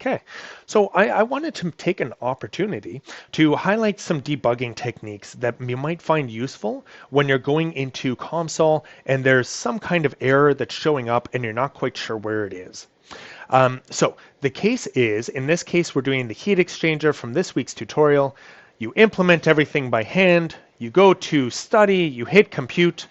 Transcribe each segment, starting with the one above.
Okay, so I wanted to take an opportunity to highlight some debugging techniques that you might find useful when you're going into COMSOL and there's some kind of error that's showing up and you're not quite sure where it is. So the case is, in this case, we're doing the heat exchanger from this week's tutorial. You implement everything by hand, you go to study, you hit compute,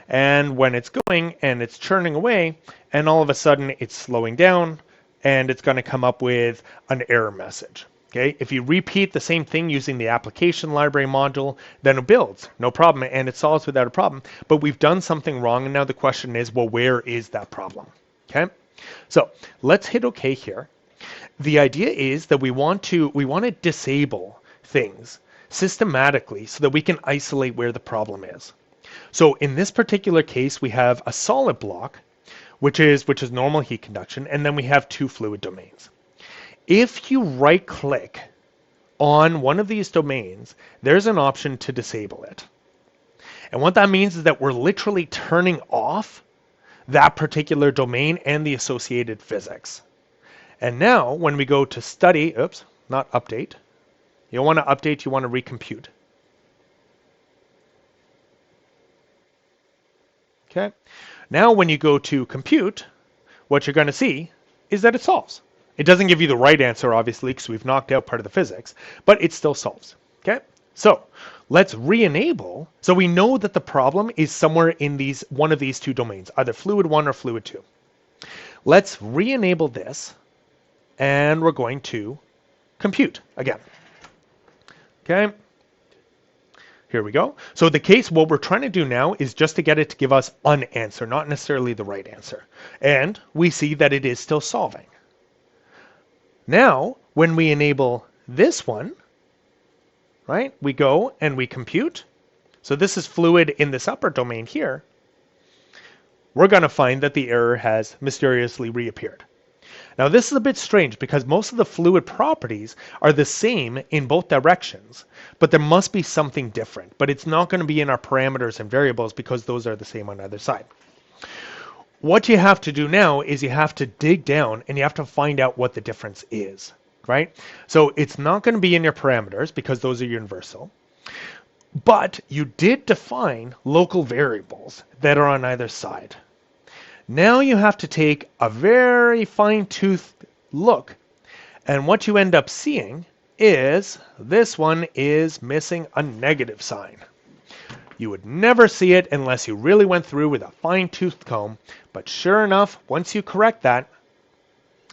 and when it's going and it's churning away, and all of a sudden it's slowing down, and it's going to come up with an error message. Okay, if you repeat the same thing using the application library module, then it builds, no problem, and it solves without a problem. But we've done something wrong, and now the question is, well, where is that problem? Okay, so let's hit OK here. The idea is that we want to disable things systematically so that we can isolate where the problem is. So in this particular case, we have a solid block, which is normal heat conduction, and then we have two fluid domains. If you right click on one of these domains, there's an option to disable it. And what that means is that we're literally turning off that particular domain and the associated physics. And now when we go to study, oops, not update. You don't want to update, you want to recompute. Okay. Now when you go to compute, what you're going to see is that it solves. It doesn't give you the right answer, obviously, because we've knocked out part of the physics, but it still solves. Okay. So let's re-enable. So we know that the problem is somewhere in one of these two domains, either fluid 1 or fluid 2. Let's re-enable this, and we're going to compute again. Okay. Here we go. So the case, what we're trying to do now is just to get it to give us an answer, not necessarily the right answer. And we see that it is still solving. Now, when we enable this one, right, we go and we compute. So this is fluid in this upper domain here. We're going to find that the error has mysteriously reappeared. Now this is a bit strange because most of the fluid properties are the same in both directions, but there must be something different. But it's not going to be in our parameters and variables because those are the same on either side. What you have to do now is you have to dig down and you have to find out what the difference is, right? So it's not going to be in your parameters because those are universal. But you did define local variables that are on either side. Now you have to take a very fine-toothed look, and what you end up seeing is this one is missing a negative sign. You would never see it unless you really went through with a fine-toothed comb, but sure enough, once you correct that,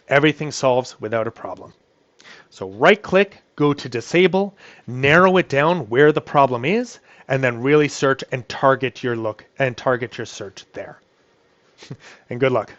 everything solves without a problem. So right-click, go to disable, narrow it down where the problem is, and then really search and target your look and target your search there. And good luck.